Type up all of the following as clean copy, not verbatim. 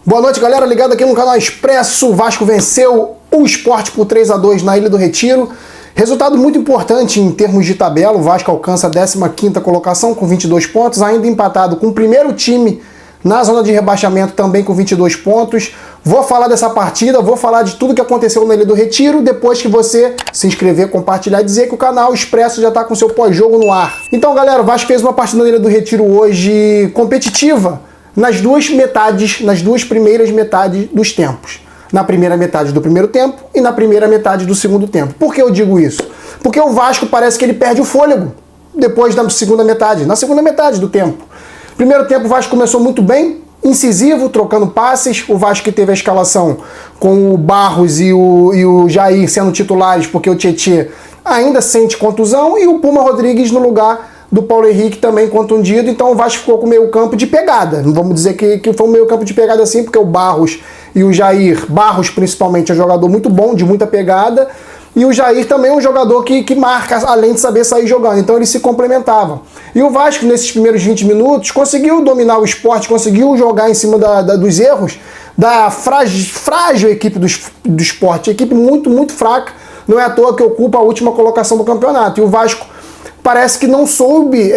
Boa noite, galera, ligado aqui no canal Expresso. O Vasco venceu o Sport por 3-2 na Ilha do Retiro. Resultado muito importante em termos de tabela. O Vasco alcança a 15ª colocação com 22 pontos, ainda empatado com o primeiro time na zona de rebaixamento também com 22 pontos. Vou falar dessa partida, vou falar de tudo que aconteceu na Ilha do Retiro, depois que você se inscrever, compartilhar e dizer que o canal Expresso já está com seu pós-jogo no ar. Então, galera, o Vasco fez uma partida na Ilha do Retiro hoje competitiva nas duas metades, nas duas primeiras metades dos tempos. Na primeira metade do primeiro tempo e na primeira metade do segundo tempo. Por que eu digo isso? Porque o Vasco parece que ele perde o fôlego depois da segunda metade, na segunda metade do tempo. Primeiro tempo o Vasco começou muito bem, incisivo, trocando passes. O Vasco que teve a escalação com o Barros e o Jair sendo titulares, porque o Tietê ainda sente contusão, e o Puma Rodrigues no lugar do Paulo Henrique também contundido. Então o Vasco ficou com o meio campo de pegada. Não vamos dizer que foi um meio campo de pegada assim, porque o Barros e o Jair, Barros principalmente, é um jogador muito bom, de muita pegada, e o Jair também é um jogador que marca, além de saber sair jogando. Então eles se complementavam. E o Vasco, nesses primeiros 20 minutos, conseguiu dominar o Sport, conseguiu jogar em cima dos erros da frágil equipe do Sport. Equipe muito, muito fraca. Não é à toa que ocupa a última colocação do campeonato. E o Vasco parece que não soube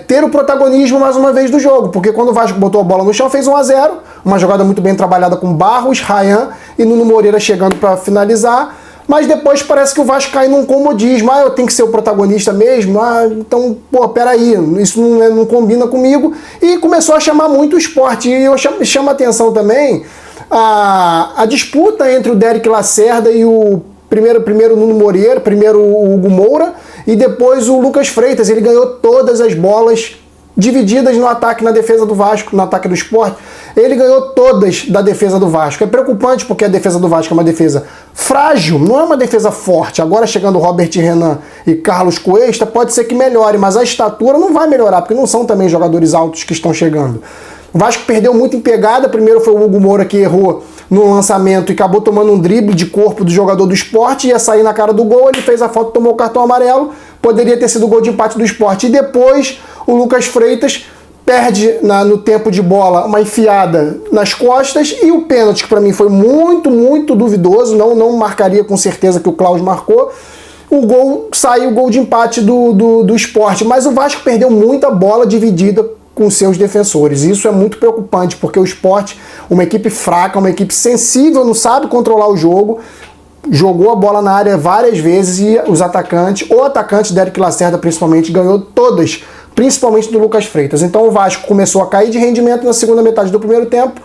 ter o protagonismo mais uma vez do jogo, porque quando o Vasco botou a bola no chão, fez 1-0, uma jogada muito bem trabalhada com Barros, Ryan e Nuno Moreira chegando para finalizar, mas depois parece que o Vasco cai num comodismo. Eu tenho que ser o protagonista mesmo? Então, peraí, isso não combina comigo, e começou a chamar muito o Sport. E eu chamo a atenção também a disputa entre o Derek Lacerda e o primeiro Nuno Moreira, primeiro o Hugo Moura, e depois o Lucas Freitas. Ele ganhou todas as bolas divididas no ataque e na defesa do Vasco, no ataque do Sport. Ele ganhou todas da defesa do Vasco. É preocupante porque a defesa do Vasco é uma defesa frágil, não é uma defesa forte. Agora chegando Robert Renan e Carlos Cuesta, pode ser que melhore, mas a estatura não vai melhorar, porque não são também jogadores altos que estão chegando. O Vasco perdeu muito em pegada. Primeiro foi o Hugo Moura que errou no lançamento e acabou tomando um drible de corpo do jogador do Sport, ia sair na cara do gol, ele fez a falta, tomou o cartão amarelo, poderia ter sido o gol de empate do Sport. E depois o Lucas Freitas perde no tempo de bola uma enfiada nas costas, e o pênalti, que para mim foi muito, muito duvidoso, não marcaria com certeza que o Klaus marcou. O gol saiu, o gol de empate do Sport, mas o Vasco perdeu muita bola dividida com seus defensores. Isso é muito preocupante, porque o Sport, uma equipe fraca, uma equipe sensível, não sabe controlar o jogo, jogou a bola na área várias vezes, e o atacante Derek Lacerda principalmente, ganhou todas, principalmente do Lucas Freitas. Então o Vasco começou a cair de rendimento na segunda metade do primeiro tempo,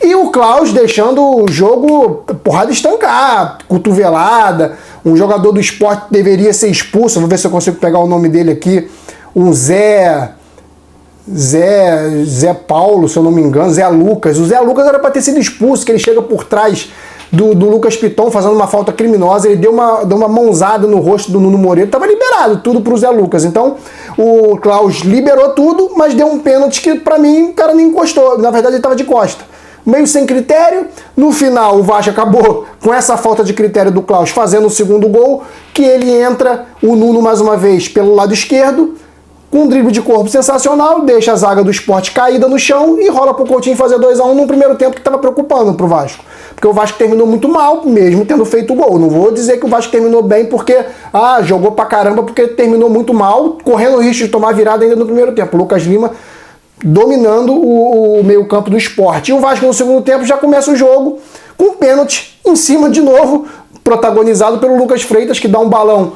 e o Klaus deixando o jogo porrada estancar, cotovelada. Um jogador do Sport deveria ser expulso, vou ver se eu consigo pegar o nome dele aqui, um Zé Paulo, se eu não me engano, Zé Lucas. O Zé Lucas era para ter sido expulso, que ele chega por trás do Lucas Piton fazendo uma falta criminosa, ele deu uma mãozada no rosto do Nuno Moreira, estava liberado tudo para o Zé Lucas. Então o Klaus liberou tudo, mas deu um pênalti que para mim o cara nem encostou, na verdade ele estava de costa. Meio sem critério. No final o Vasco acabou com essa falta de critério do Klaus fazendo o segundo gol, que ele entra, o Nuno mais uma vez pelo lado esquerdo, com um drible de corpo sensacional, deixa a zaga do Sport caída no chão e rola pro Coutinho fazer 2-1 no primeiro tempo, que estava preocupando pro Vasco. Porque o Vasco terminou muito mal, mesmo tendo feito o gol. Não vou dizer que o Vasco terminou bem porque jogou pra caramba, porque terminou muito mal, correndo o risco de tomar virada ainda no primeiro tempo. Lucas Lima dominando o meio-campo do Sport. E o Vasco no segundo tempo já começa o jogo com um pênalti em cima de novo, protagonizado pelo Lucas Freitas, que dá um balão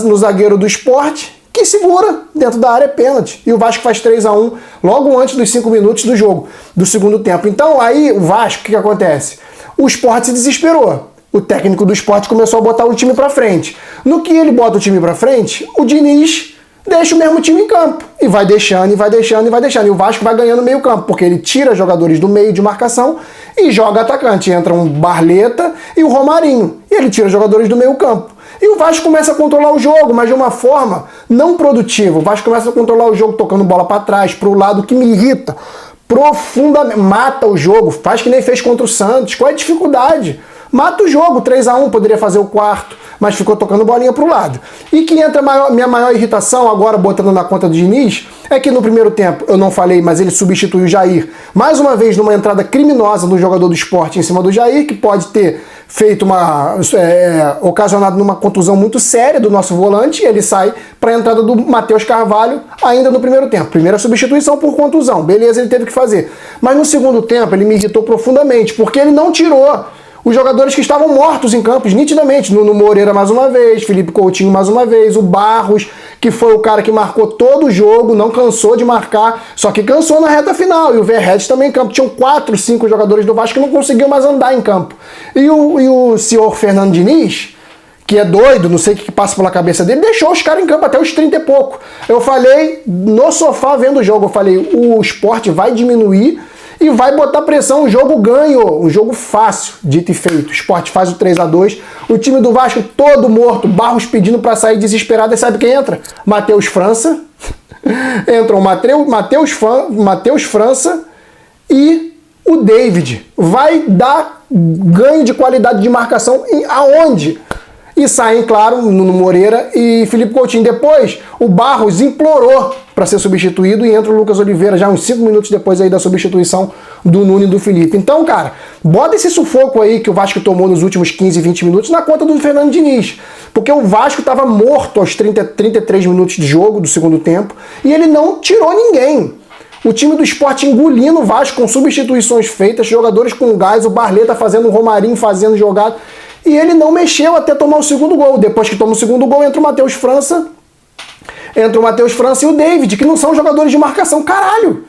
no zagueiro do Sport, que segura dentro da área, pênalti. E o Vasco faz 3-1 logo antes dos 5 minutos do jogo, do segundo tempo. Então aí o Vasco, o que acontece? O Sport se desesperou. O técnico do Sport começou a botar o time pra frente. No que ele bota o time pra frente, o Diniz deixa o mesmo time em campo. E vai deixando, e vai deixando, e vai deixando. E o Vasco vai ganhando meio campo, porque ele tira jogadores do meio de marcação e joga atacante. Entra um Barleta e o Romarinho. E ele tira jogadores do meio campo. E o Vasco começa a controlar o jogo, mas de uma forma não produtiva. O Vasco começa a controlar o jogo tocando bola para trás, para o lado que me irrita profundamente. Mata o jogo, faz que nem fez contra o Santos. Qual é a dificuldade? mata o jogo, 3-1, poderia fazer o quarto, mas ficou tocando bolinha pro lado. E que entra minha maior irritação, agora botando na conta do Diniz, é que no primeiro tempo, eu não falei, mas ele substituiu o Jair, mais uma vez numa entrada criminosa do jogador do Sport em cima do Jair, que pode ter feito ocasionado numa contusão muito séria do nosso volante, e ele sai para a entrada do Matheus Carvalho ainda no primeiro tempo. Primeira substituição por contusão, beleza, ele teve que fazer. Mas no segundo tempo ele me irritou profundamente, porque ele não tirou os jogadores que estavam mortos em campos, nitidamente. Nuno Moreira mais uma vez, Felipe Coutinho mais uma vez, o Barros, que foi o cara que marcou todo o jogo, não cansou de marcar, só que cansou na reta final. E o Verratti também em campo. Tinham 4, 5 jogadores do Vasco que não conseguiam mais andar em campo. E o senhor Fernando Diniz, que é doido, não sei o que passa pela cabeça dele, deixou os caras em campo até os 30 e pouco. Eu falei, no sofá vendo o jogo, eu falei, o Sport vai diminuir e vai botar pressão, um jogo ganho, um jogo fácil, dito e feito. O Sport faz o 3-2, o time do Vasco todo morto, Barros pedindo para sair desesperado, e sabe quem entra? Matheus França. Entram Matheus França e o David. Vai dar ganho de qualidade de marcação aonde? E saem, claro, Nuno Moreira e Felipe Coutinho. Depois, o Barros implorou para ser substituído e entra o Lucas Oliveira já uns 5 minutos depois aí da substituição do Nuno e do Felipe. Então, cara, bota esse sufoco aí que o Vasco tomou nos últimos 15, 20 minutos na conta do Fernando Diniz. Porque o Vasco estava morto aos 33 minutos de jogo do segundo tempo e ele não tirou ninguém. O time do Sport engolindo o Vasco com substituições feitas, jogadores com gás, o Barleta fazendo o Romarinho, fazendo jogada. E ele não mexeu até tomar o segundo gol. Depois que toma o segundo gol, entra o Matheus França. Entra o Matheus França e o David, que não são jogadores de marcação. Caralho!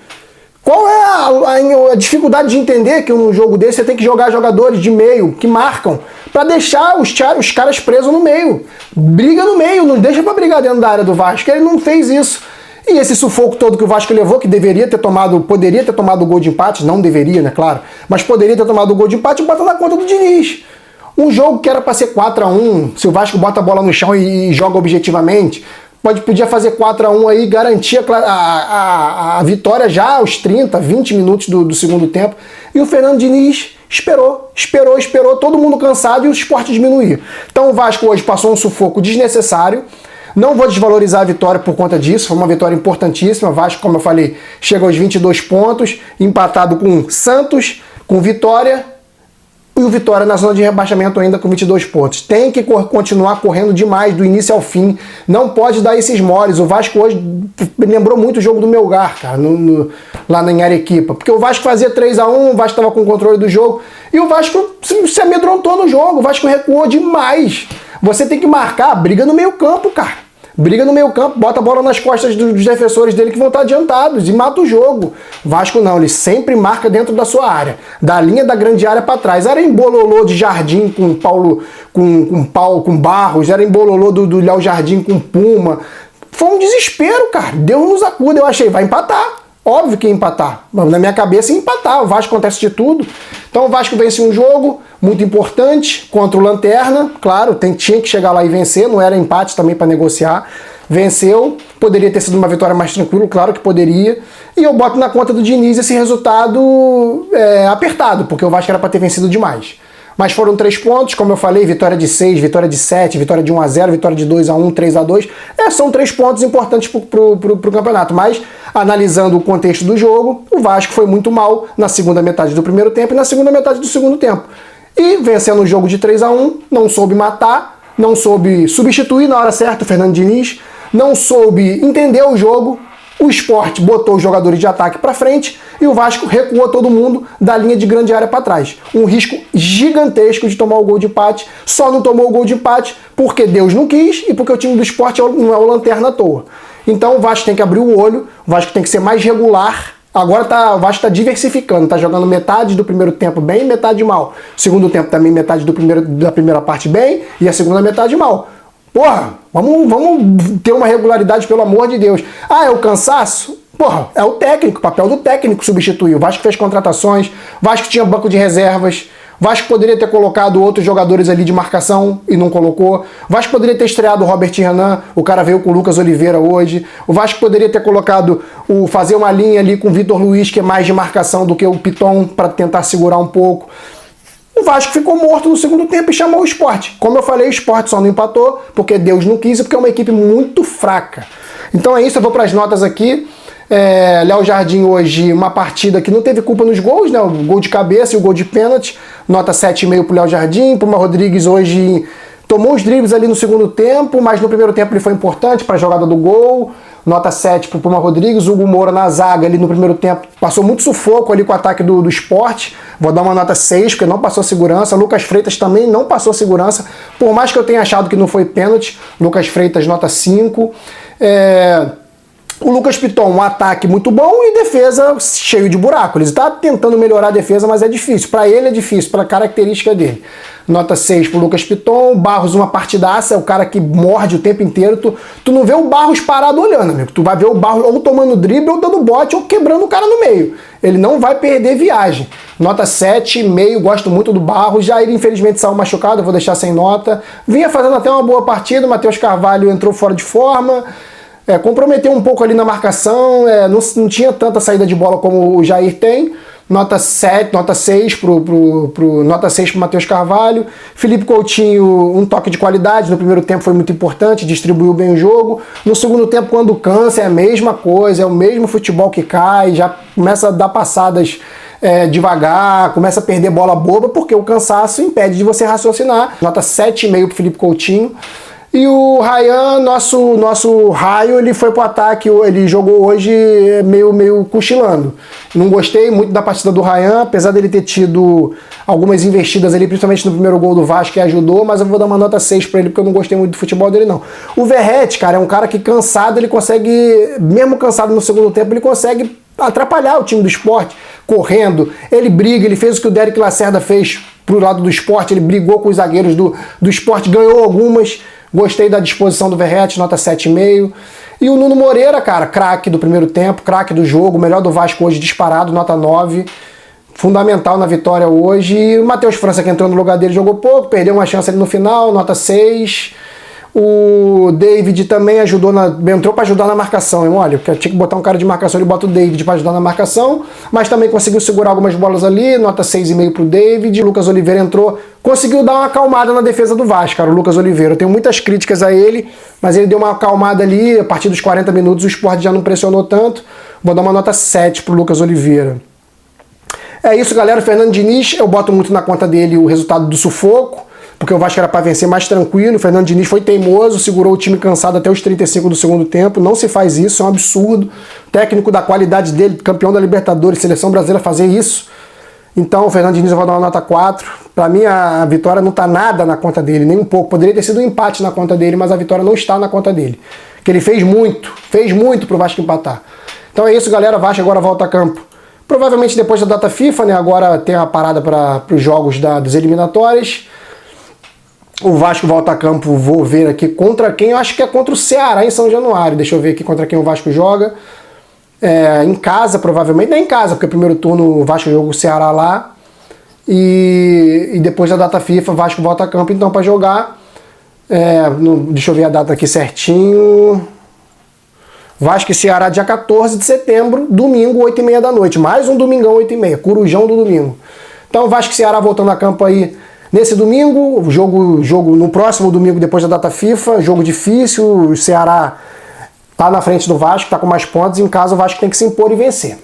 Qual é a dificuldade de entender que num jogo desse você tem que jogar jogadores de meio, que marcam, para deixar os caras presos no meio? Briga no meio, não deixa para brigar dentro da área do Vasco. Ele não fez isso. E esse sufoco todo que o Vasco levou, que poderia ter tomado o gol de empate, não deveria, né, claro, mas poderia ter tomado o gol de empate, bota na conta do Diniz. Um jogo que era para ser 4-1, se o Vasco bota a bola no chão e joga objetivamente, podia fazer 4-1 aí, garantir a vitória já aos 30, 20 minutos do segundo tempo. E o Fernando Diniz esperou, todo mundo cansado e o Sport diminuir. Então o Vasco hoje passou um sufoco desnecessário. Não vou desvalorizar a vitória por conta disso, foi uma vitória importantíssima. O Vasco, como eu falei, chega aos 22 pontos, empatado com Santos, com Vitória. E o Vitória na zona de rebaixamento ainda com 22 pontos. Tem que continuar correndo demais do início ao fim. Não pode dar esses moles. O Vasco hoje lembrou muito o jogo do Melgar, cara, lá em Arequipa. Porque o Vasco fazia 3-1, o Vasco estava com o controle do jogo. E o Vasco se amedrontou no jogo. O Vasco recuou demais. Você tem que marcar, briga no meio campo, cara. Briga no meio campo, bota a bola nas costas dos defensores dele que vão estar adiantados e mata o jogo. Vasco não, ele sempre marca dentro da sua área, da linha da grande área para trás. Era em bololô de Jardim com Paulo, com Barros, era em bololô do Léo Jardim com Puma. Foi um desespero, cara. Deus nos acuda. Eu achei, vai empatar. Óbvio que ia empatar. Na minha cabeça ia empatar. O Vasco acontece de tudo. Então o Vasco vence um jogo muito importante contra o Lanterna. Claro, tinha que chegar lá e vencer. Não era empate também para negociar. Venceu. Poderia ter sido uma vitória mais tranquila. Claro que poderia. E eu boto na conta do Diniz esse resultado apertado. Porque o Vasco era para ter vencido demais. Mas foram 3 pontos, como eu falei, vitória de 6, vitória de 7, vitória de 1-0, vitória de 2-1, 3-2. São 3 pontos importantes pro campeonato. Mas, analisando o contexto do jogo, o Vasco foi muito mal na segunda metade do primeiro tempo e na segunda metade do segundo tempo. E vencendo o jogo de 3-1, não soube matar, não soube substituir na hora certa o Fernando Diniz, não soube entender o jogo. O Sport botou os jogadores de ataque para frente e o Vasco recuou todo mundo da linha de grande área para trás. Um risco gigantesco de tomar o gol de empate. Só não tomou o gol de empate porque Deus não quis e porque o time do Sport não é o Lanterna à toa. Então o Vasco tem que abrir o olho, o Vasco tem que ser mais regular. Agora o Vasco está diversificando, está jogando metade do primeiro tempo bem e metade mal. Segundo tempo também metade da primeira parte bem e a segunda metade mal. Porra, vamos ter uma regularidade, pelo amor de Deus. É o cansaço? Porra, é o técnico, o papel do técnico substituir. O Vasco fez contratações, o Vasco tinha banco de reservas, o Vasco poderia ter colocado outros jogadores ali de marcação e não colocou. O Vasco poderia ter estreado o Robert Renan, o cara veio com o Lucas Oliveira hoje. O Vasco poderia ter colocado, fazer uma linha ali com o Vitor Luiz, que é mais de marcação do que o Piton, para tentar segurar um pouco. O Vasco ficou morto no segundo tempo e chamou o Sport. Como eu falei, o Sport só não empatou porque Deus não quis e porque é uma equipe muito fraca. Então é isso, eu vou para as notas aqui. Léo Jardim hoje, uma partida que não teve culpa nos gols, né? O gol de cabeça e o gol de pênalti. Nota 7,5 pro Léo Jardim. Puma Rodrigues hoje tomou os dribles ali no segundo tempo, mas no primeiro tempo ele foi importante para a jogada do gol. Nota 7 pro Puma Rodrigues. Hugo Moura na zaga ali no primeiro tempo passou muito sufoco ali com o ataque do Sport. Vou dar uma nota 6, porque não passou segurança. Lucas Freitas também não passou segurança. Por mais que eu tenha achado que não foi pênalti, Lucas Freitas nota 5. O Lucas Piton, um ataque muito bom e defesa cheio de buraco. Ele está tentando melhorar a defesa, mas é difícil. Para ele é difícil, pela característica dele. Nota 6 pro Lucas Piton. Barros, uma partidaça, é o cara que morde o tempo inteiro. Tu não vê o Barros parado olhando, amigo. Tu vai ver o Barros ou tomando drible, ou dando bote, ou quebrando o cara no meio. Ele não vai perder viagem. Nota 7,5, gosto muito do Barros. Já ele infelizmente saiu machucado, eu vou deixar sem nota. Vinha fazendo até uma boa partida, Matheus Carvalho entrou fora de forma. Comprometeu um pouco ali na marcação, não tinha tanta saída de bola como o Jair tem. Nota 6 nota 6 pro Matheus Carvalho. Felipe Coutinho, um toque de qualidade. No primeiro tempo foi muito importante, distribuiu bem o jogo. No segundo tempo, quando cansa, é a mesma coisa, é o mesmo futebol que cai, já começa a dar passadas devagar, começa a perder bola boba, porque o cansaço impede de você raciocinar. Nota 7,5 pro Felipe Coutinho. E o Ryan, nosso raio, ele foi pro ataque, ele jogou hoje meio cochilando. Não gostei muito da partida do Ryan, apesar dele ter tido algumas investidas ali, principalmente no primeiro gol do Vasco, que ajudou, mas eu vou dar uma nota 6 pra ele, porque eu não gostei muito do futebol dele, não. O Verratti, cara, é um cara que cansado, ele consegue, mesmo cansado no segundo tempo, ele consegue atrapalhar o time do Sport, correndo, ele briga, ele fez o que o Derek Lacerda fez pro lado do Sport, ele brigou com os zagueiros do Sport, ganhou algumas. Gostei da disposição do Verratti, nota 7,5. E o Nuno Moreira, cara, craque do primeiro tempo, craque do jogo, melhor do Vasco hoje disparado, nota 9. Fundamental na vitória hoje. E o Matheus França, que entrou no lugar dele, jogou pouco, perdeu uma chance ali no final, nota 6. O David também entrou para ajudar na marcação, hein? Olha, tinha que botar um cara de marcação, ele bota o David para ajudar na marcação, mas também conseguiu segurar algumas bolas ali, nota 6,5 pro David. O Lucas Oliveira entrou, conseguiu dar uma acalmada na defesa do Vasco, cara, o Lucas Oliveira. Eu tenho muitas críticas a ele, mas ele deu uma acalmada ali, a partir dos 40 minutos o Sport já não pressionou tanto. Vou dar uma nota 7 pro Lucas Oliveira. É isso, galera. O Fernando Diniz, eu boto muito na conta dele o resultado do sufoco, porque o Vasco era para vencer mais tranquilo. O Fernando Diniz foi teimoso, segurou o time cansado até os 35 do segundo tempo. Não se faz isso, é um absurdo. Técnico da qualidade dele, campeão da Libertadores, seleção brasileira, fazer isso. Então, o Fernando Diniz eu vou dar uma nota 4. Para mim, a vitória não está nada na conta dele, nem um pouco. Poderia ter sido um empate na conta dele, mas a vitória não está na conta dele. Que ele fez muito pro Vasco empatar. Então é isso, galera. Vasco agora volta a campo. Provavelmente depois da data FIFA, né? Agora tem a parada para os jogos das eliminatórias. O Vasco volta a campo, vou ver aqui contra quem, eu acho que é contra o Ceará em São Januário. Deixa eu ver aqui contra quem o Vasco joga. Em casa, provavelmente. Não é em casa, porque o primeiro turno o Vasco jogou o Ceará lá. E depois da data FIFA, o Vasco volta a campo então para jogar. Deixa eu ver a data aqui certinho. Vasco e Ceará, dia 14 de setembro, domingo, 8h30 da noite. Mais um domingão, 8h30. Corujão do domingo. Então, Vasco e Ceará voltando a campo aí nesse domingo. Jogo no próximo domingo, depois da data FIFA. Jogo difícil. O Ceará tá na frente do Vasco, tá com mais pontos. Em casa, o Vasco tem que se impor e vencer.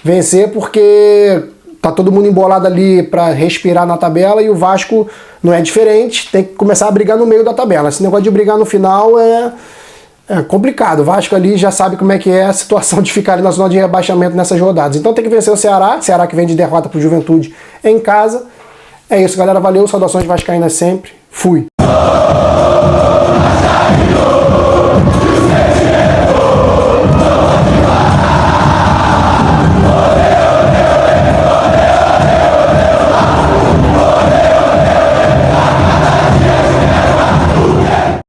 Vencer porque tá todo mundo embolado ali para respirar na tabela e o Vasco não é diferente. Tem que começar a brigar no meio da tabela. Esse negócio de brigar no final é complicado. O Vasco ali já sabe como é que é a situação de ficar ali na zona de rebaixamento nessas rodadas. Então tem que vencer o Ceará. Ceará que vem de derrota pro Juventude em casa. É isso, galera. Valeu. Saudações vascaínas sempre. Fui.